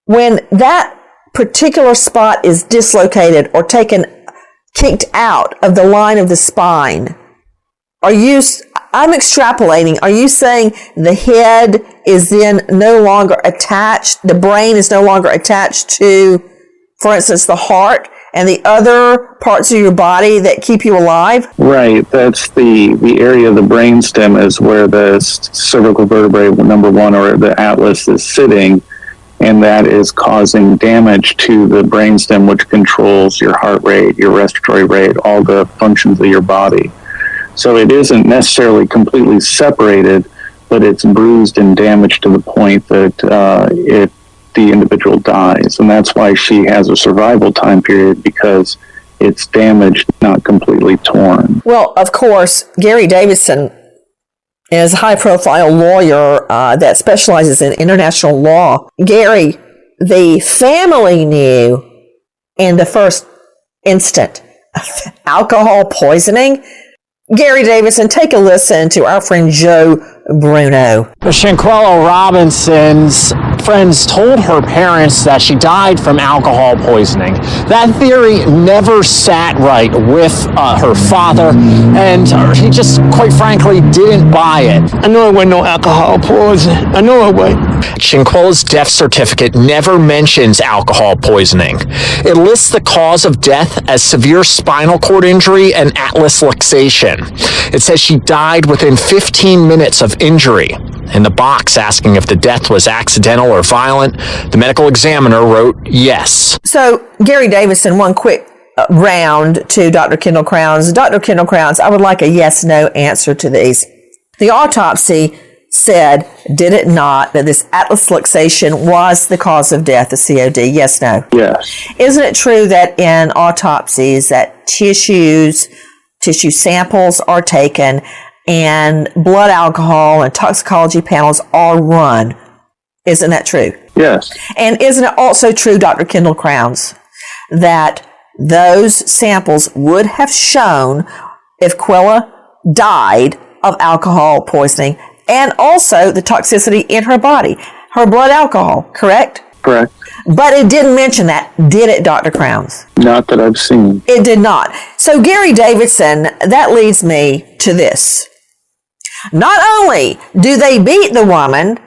When that particular spot is dislocated or taken kicked out of the line of the spine. I'm extrapolating. Are you saying the head is then no longer attached, the brain is no longer attached to, for instance, the heart and the other parts of your body that keep you alive? Right. That's the area of the brainstem is where the cervical vertebrae number 1 or the atlas is sitting, and that is causing damage to the brainstem, which controls your heart rate, your respiratory rate, all the functions of your body. So it isn't necessarily completely separated, but it's bruised and damaged to the point that the individual dies. And that's why she has a survival time period, because it's damaged, not completely torn. Well, of course, Gary Davidson is a high-profile lawyer that specializes in international law. Gary, the family knew in the first instant alcohol poisoning. Gary Davidson, take a listen to our friend Joe Bruno. Shanquella Robinson's friends told her parents that she died from alcohol poisoning. That theory never sat right with her father, and he just, quite frankly, didn't buy it. I know it wasn't no alcohol poisoning. I know it wasn't. Shanquella's death certificate never mentions alcohol poisoning. It lists the cause of death as severe spinal cord injury and atlas luxation. It says she died within 15 minutes of injury. In the box asking if the death was accidental or violent, the medical examiner wrote yes. So, Gary Davidson, one quick round to Dr. Kendall Crowns. Dr. Kendall Crowns, I would like a yes-no answer to these. The autopsy said, did it not, that this atlas luxation was the cause of death, the COD? Yes, no? Yes. Isn't it true that in autopsies that tissue samples are taken and blood alcohol and toxicology panels are run? Isn't that true? Yes. And isn't it also true, Dr. Kendall Crowns, that those samples would have shown if Quella died of alcohol poisoning and also the toxicity in her body, her blood alcohol, correct? Correct. But it didn't mention that, did it, Dr. Crowns? Not that I've seen. It did not. So, Gary Davidson, that leads me to this. Not only do they beat the woman,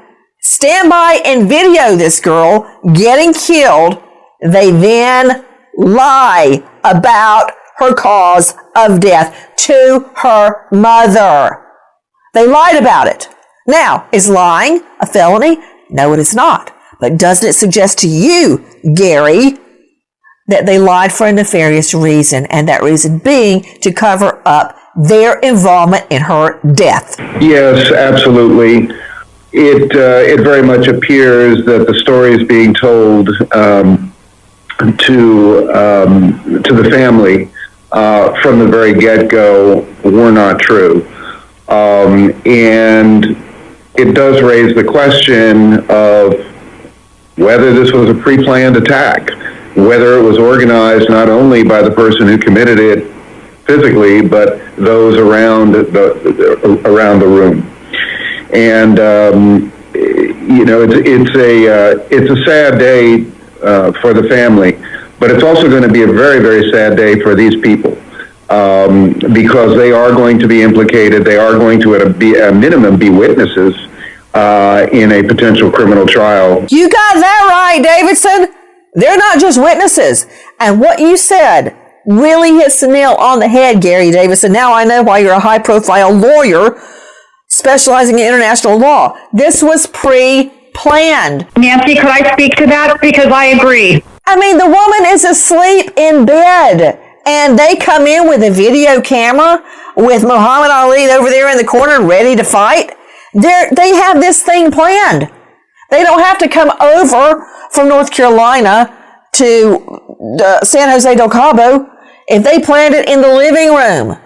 stand by and video this girl getting killed, they then lie about her cause of death to her mother. They lied about it. Now, is lying a felony? No, it is not. But doesn't it suggest to you, Gary, that they lied for a nefarious reason, and that reason being to cover up their involvement in her death? Yes, absolutely. It very much appears that the stories being told to the family from the very get-go were not true. And it does raise the question of whether this was a pre-planned attack, whether it was organized not only by the person who committed it physically, but those around the room. And it's a sad day for the family, but it's also going to be a very, very sad day for these people. Because they are going to be implicated, they are going to, at a minimum, be witnesses in a potential criminal trial. You got that right, Davidson. They're not just witnesses. And what you said really hits the nail on the head, Gary Davidson. Now I know why you're a high-profile lawyer specializing in international law. This was pre-planned. Nancy, could I speak to that? Because I agree. I mean, the woman is asleep in bed, and they come in with a video camera with Muhammad Ali over there in the corner ready to fight. They have this thing planned. They don't have to come over from North Carolina to San Jose del Cabo. If they planned it in the living room,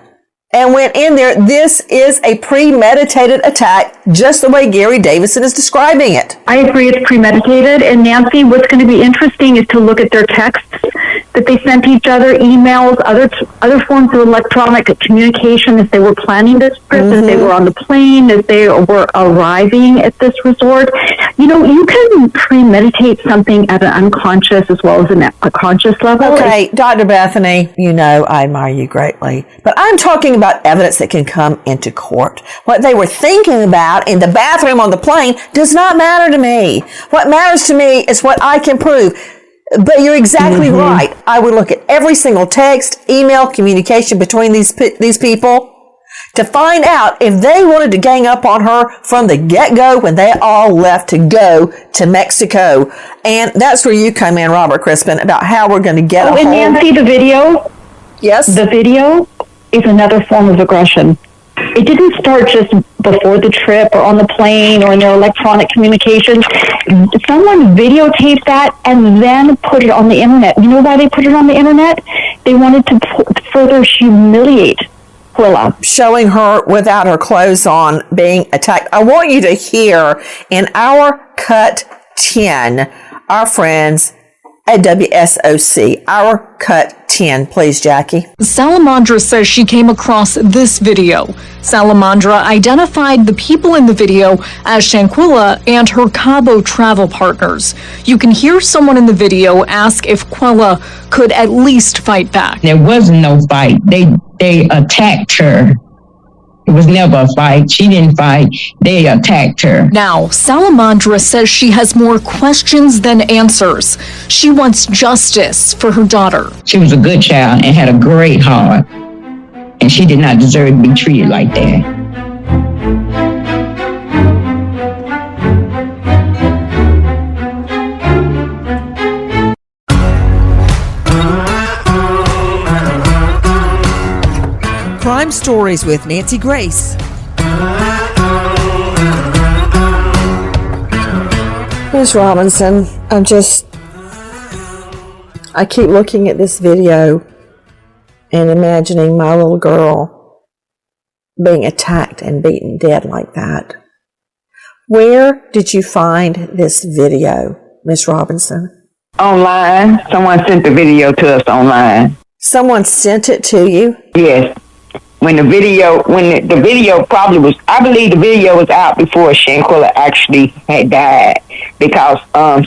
and went in there. This is a premeditated attack, just the way Gary Davison is describing it. I agree it's premeditated. And Nancy, what's going to be interesting is to look at their texts that they sent each other, emails, other forms of electronic communication as they were planning this trip, as they were on the plane, as they were arriving at this resort. You know, you can premeditate something at an unconscious as well as a conscious level. Okay, Dr. Bethany, you know I admire you greatly, but I'm talking about evidence that can come into court. What they were thinking about in the bathroom on the plane does not matter to me. What matters to me is what I can prove. But you're exactly right. I would look at every single text, email, communication between these people to find out if they wanted to gang up on her from the get-go when they all left to go to Mexico. And that's where you come in, Robert Crispin, about how we're going to get a hold. And Nancy, the video? Yes? The video is another form of aggression. It didn't start just before the trip or on the plane or in their electronic communications. Someone videotaped that and then put it on the internet. You know why they put it on the internet? They wanted to further humiliate Quilla. Showing her without her clothes on being attacked. I want you to hear in our Cut 10, our friends at WSOC, our Cut 10, please, Jackie. Salamandra says she came across this video. Salamandra identified the people in the video as Shanquella and her Cabo travel partners. You can hear someone in the video ask if Quella could at least fight back. There was no fight. They attacked her. It was never a fight. She didn't fight. They attacked her. Now, Salamandra says she has more questions than answers. She wants justice for her daughter. She was a good child and had a great heart. And she did not deserve to be treated like that. Crime Stories with Nancy Grace. Ms. Robinson, I keep looking at this video and imagining my little girl being attacked and beaten dead like that. Where did you find this video, Ms. Robinson? Online. Someone sent the video to us online. Someone sent it to you? Yes. When the video probably was, I believe the video was out before Shanquella actually had died, because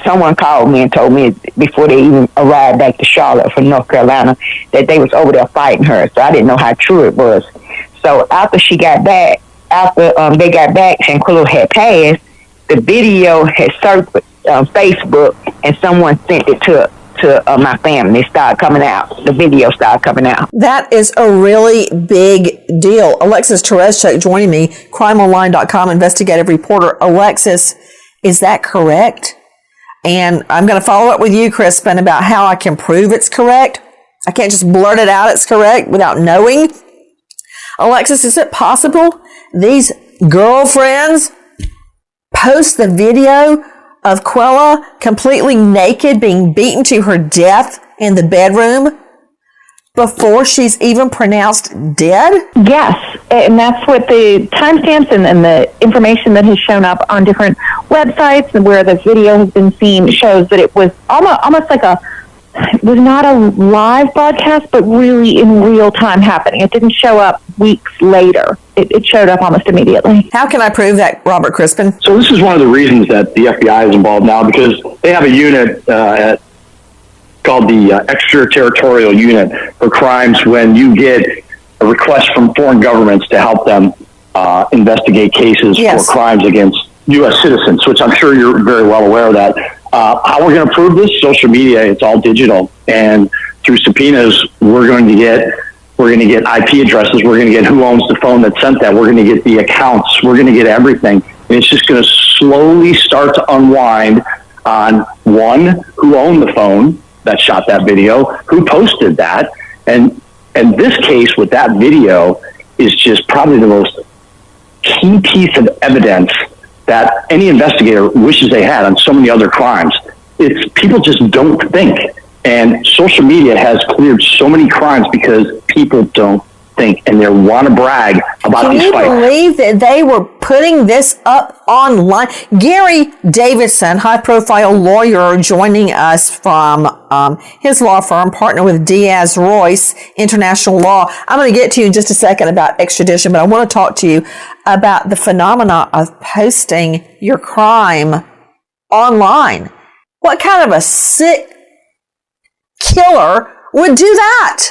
someone called me and told me before they even arrived back to Charlotte from North Carolina that they was over there fighting her. So I didn't know how true it was. So after they got back, Shanquella had passed. The video had surfaced on Facebook, and someone sent it to my family. It started coming out. The video started coming out. That is a really big deal. Alexis Tereszcuk joining me, crimeonline.com investigative reporter. Alexis, is that correct? And I'm going to follow up with you, Crispin, about how I can prove it's correct. I can't just blurt it out it's correct without knowing. Alexis, is it possible these girlfriends post the video of Quella completely naked being beaten to her death in the bedroom before she's even pronounced dead? Yes, and that's what the timestamps and the information that has shown up on different websites where the video has been seen shows that it was almost like it was not a live broadcast, but really in real time happening. It didn't show up weeks later. It showed up almost immediately. How can I prove that, Robert Crispin? So this is one of the reasons that the FBI is involved now, because they have a unit called the extraterritorial unit for crimes when you get a request from foreign governments to help them investigate cases for crimes against U.S. citizens, which I'm sure you're very well aware of that. How we're going to prove this? Social media. It's all digital, and through subpoenas, we're going to get IP addresses. We're going to get who owns the phone that sent that. We're going to get the accounts. We're going to get everything, and it's just going to slowly start to unwind on one, who owned the phone that shot that video, who posted that, and this case with that video is just probably the most key piece of evidence that any investigator wishes they had on so many other crimes. It's people just don't think. And social media has cleared so many crimes because people don't think, and they want to brag about Can these you fights. believe that they were putting this up online? Gary Davidson, high-profile lawyer, joining us from his law firm, partner with Diaz Royce International Law. I'm going to get to you in just a second about extradition, but I want to talk to you about the phenomena of posting your crime online. What kind of a sick killer would do that?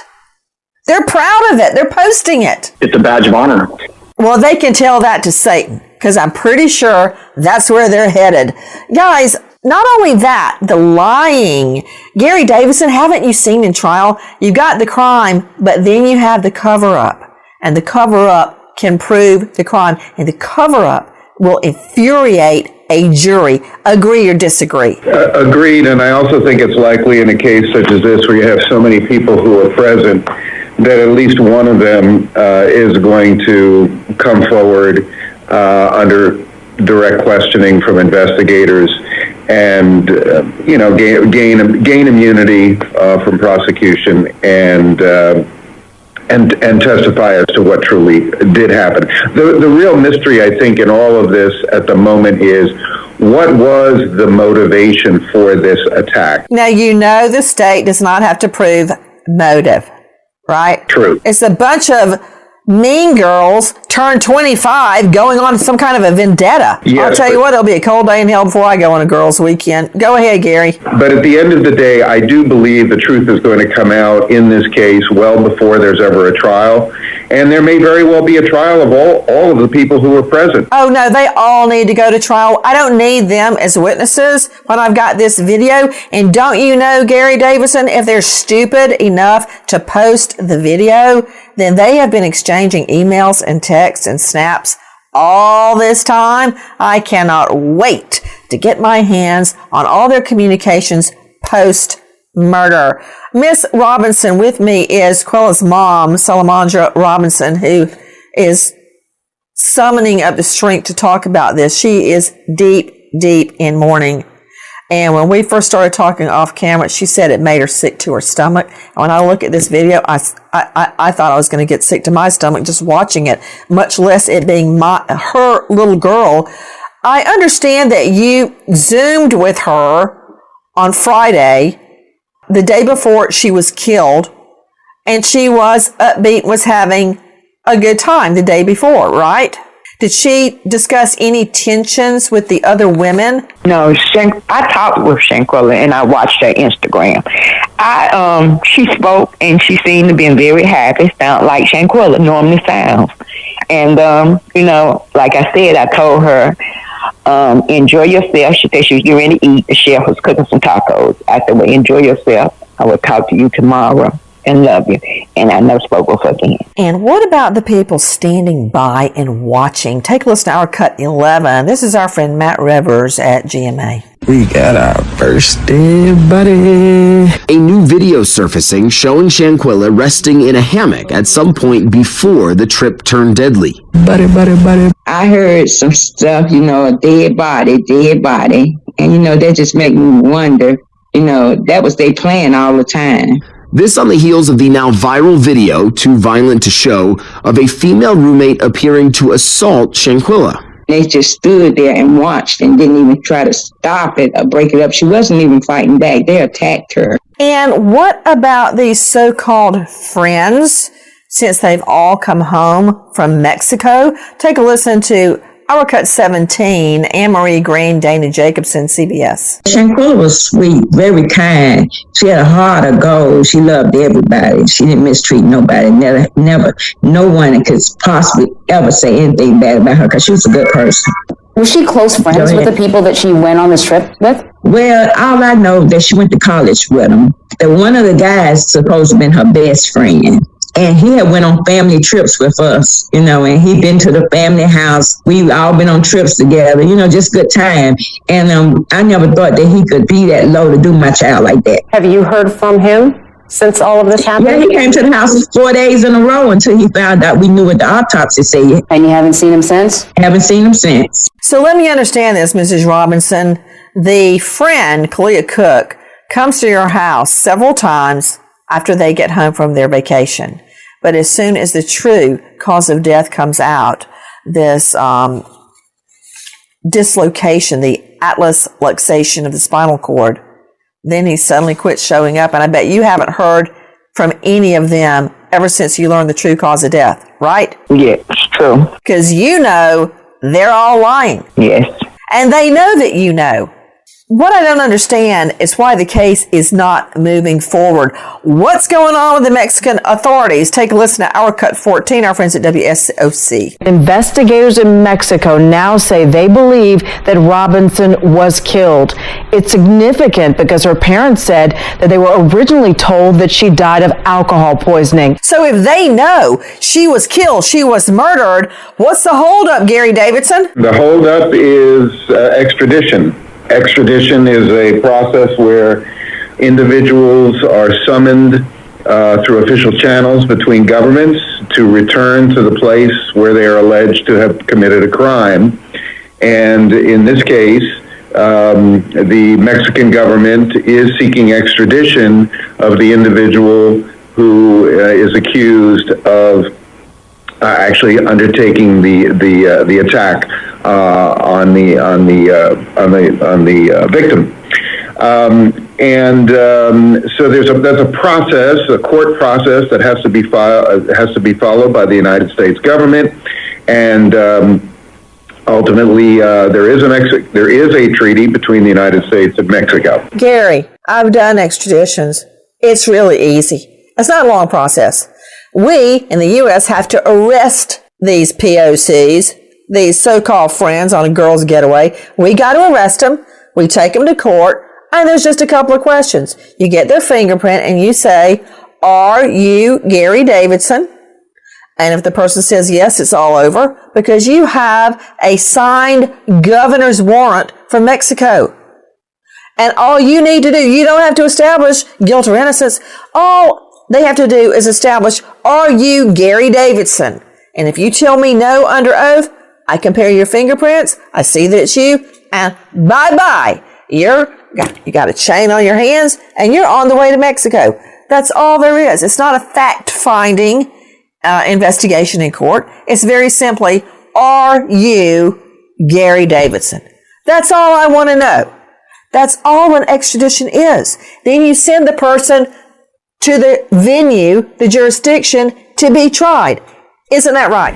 They're proud of it. They're posting it. It's a badge of honor. Well, they can tell that to Satan, because I'm pretty sure that's where they're headed. Guys, not only that, the lying. Gary Davidson, haven't you seen in trial? You got the crime, but then you have the cover-up. And the cover-up can prove the crime. And the cover-up will infuriate a jury. Agree or disagree? Agreed, and I also think it's likely in a case such as this where you have so many people who are present that at least one of them is going to come forward under direct questioning from investigators and gain immunity from prosecution and testify as to what truly did happen. The real mystery, I think, in all of this at the moment is what was the motivation for this attack? Now, you know the state does not have to prove motive, right? True. It's a bunch of mean girls turned 25 going on some kind of a vendetta. Yes, I'll tell you what, it'll be a cold day in hell before I go on a girls' weekend. Go ahead, Gary. But at the end of the day, I do believe the truth is going to come out in this case well before there's ever a trial. And there may very well be a trial of all of the people who were present. Oh, no, they all need to go to trial. I don't need them as witnesses when I've got this video. And don't you know, Gary Davidson, if they're stupid enough to post the video, then they have been exchanging emails and texts and snaps all this time. I cannot wait to get my hands on all their communications post-murder. Miss Robinson with me is Quella's mom, Salamandra Robinson, who is summoning up the strength to talk about this. She is deep, deep in mourning. And when we first started talking off camera, she said it made her sick to her stomach. And when I look at this video, I thought I was going to get sick to my stomach just watching it, much less it being her little girl. I understand that you Zoomed with her on Friday, the day before she was killed, and she was upbeat, was having a good time the day before, right? Did she discuss any tensions with the other women? No, I talked with Shanquella and I watched her Instagram. She spoke and she seemed to be very happy. Sound like Shanquella normally sounds. And like I said, I told her, enjoy yourself. She said she was getting ready to eat. The chef was cooking some tacos. I said, well, enjoy yourself. I will talk to you tomorrow. And love you. And I never spoke with her again. And what about the people standing by and watching? Take a listen to our cut 11. This is our friend Matt Revers at GMA. We got our first dead buddy. A new video surfacing showing Shanquella resting in a hammock at some point before the trip turned deadly. Buddy. I heard some stuff, a dead body. And, that just made me wonder, that was they plan all the time. This on the heels of the now viral video, Too Violent to Show, of a female roommate appearing to assault Shanquella. They just stood there and watched and didn't even try to stop it or break it up. She wasn't even fighting back. They attacked her. And what about these so-called friends, since they've all come home from Mexico? Take a listen to Our Cut 17, Anne-Marie Green, Dana Jacobson, CBS. Shanquella was sweet, very kind. She had a heart of gold. She loved everybody. She didn't mistreat nobody. Never, no one could possibly ever say anything bad about her because she was a good person. Was she close friends with the people that she went on this trip with? Well, all I know that she went to college with them. That one of the guys supposed to have been her best friend. And he had went on family trips with us, and he'd been to the family house. We all been on trips together, just good time. And I never thought that he could be that low to do my child like that. Have you heard from him since all of this happened? Yeah, he came to the house 4 days in a row until he found out we knew what the autopsy said. And you haven't seen him since? Haven't seen him since. So let me understand this, Mrs. Robinson. The friend, Kalia Cook, comes to your house several times after they get home from their vacation. But as soon as the true cause of death comes out, this dislocation, the atlas luxation of the spinal cord, then he suddenly quits showing up. And I bet you haven't heard from any of them ever since you learned the true cause of death, right? Yeah, it's true. Because you know they're all lying. Yes. And they know that you know. What I don't understand is why the case is not moving forward. What's going on with the Mexican authorities? Take a listen to Our Cut 14, our friends at WSOC. Investigators in Mexico now say they believe that Robinson was killed. It's significant because her parents said that they were originally told that she died of alcohol poisoning. So if they know she was killed, she was murdered, what's the holdup, Gary Davidson? The holdup is extradition. Extradition is a process where individuals are summoned through official channels between governments to return to the place where they are alleged to have committed a crime. And in this case, the Mexican government is seeking extradition of the individual who is accused of actually undertaking the attack on the victim, so there's a process, a court process that has to be followed by the United States government, and ultimately there is a treaty between the United States and Mexico. Gary, I've done extraditions. It's really easy. It's not a long process. We in the U.S. have to arrest these POCs, these so-called friends on a girl's getaway. We got to arrest them. We take them to court, and there's just a couple of questions. You get their fingerprint, and you say, "Are you Gary Davidson?" And if the person says yes, it's all over because you have a signed governor's warrant from Mexico. And all you need to do, you don't have to establish guilt or innocence. All they have to do is establish, are you Gary Davidson? And if you tell me no under oath, I compare your fingerprints, I see that it's you, and bye-bye. You got a chain on your hands, and you're on the way to Mexico. That's all there is. It's not a fact-finding investigation in court. It's very simply, are you Gary Davidson? That's all I want to know. That's all an extradition is. Then you send the person to the venue, the jurisdiction, to be tried. Isn't that right?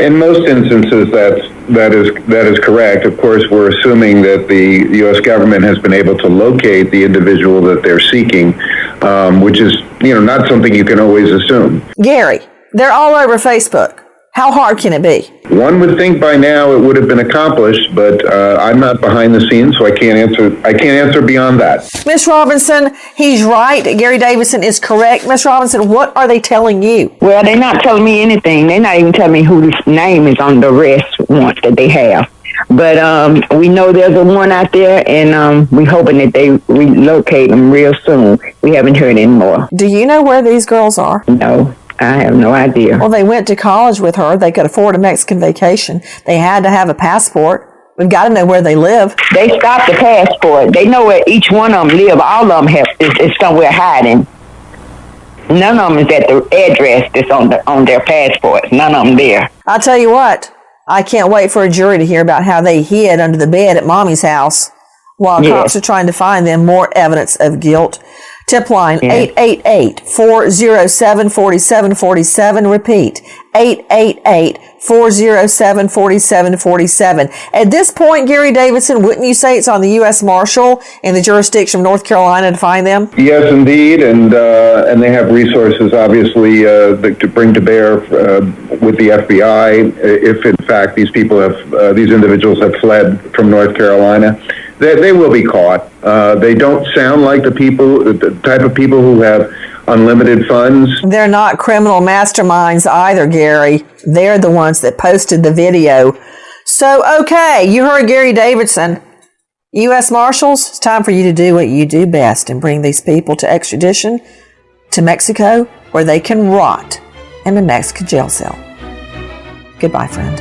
In most instances, that is correct. Of course, we're assuming that the U.S. government has been able to locate the individual that they're seeking, which is, not something you can always assume. Gary, they're all over Facebook. How hard can it be? One would think by now it would have been accomplished, but I'm not behind the scenes, so I can't answer beyond that. Miss Robinson, he's right. Gary Davidson is correct. Miss Robinson, what are they telling you? Well, they're not telling me anything. They're not even telling me whose name is on the arrest warrant that they have. But we know there's a one out there, and we're hoping that they relocate them real soon. We haven't heard any more. Do you know where these girls are? No. I have no idea. Well, they went to college with her. They could afford a Mexican vacation. They had to have a passport. We've got to know where they live. They stopped the passport. They know where each one of them live. All of them is somewhere hiding. None of them is at the address that's on their passports. None of them there. I'll tell you what. I can't wait for a jury to hear about how they hid under the bed at Mommy's house while cops are trying to find them more evidence of guilt. Tip line 888-407-4747. Repeat, 888-407-4747. At this point, Gary Davidson, wouldn't you say it's on the U.S. Marshal in the jurisdiction of North Carolina to find them? Yes, indeed, and they have resources, obviously, to bring to bear with the FBI if, in fact, these individuals have fled from North Carolina. They will be caught. They don't sound like the type of people who have unlimited funds. They're not criminal masterminds either, Gary. They're the ones that posted the video. So, okay, you heard Gary Davidson. U.S. Marshals, it's time for you to do what you do best and bring these people to extradition to Mexico where they can rot in a Mexican jail cell. Goodbye, friend.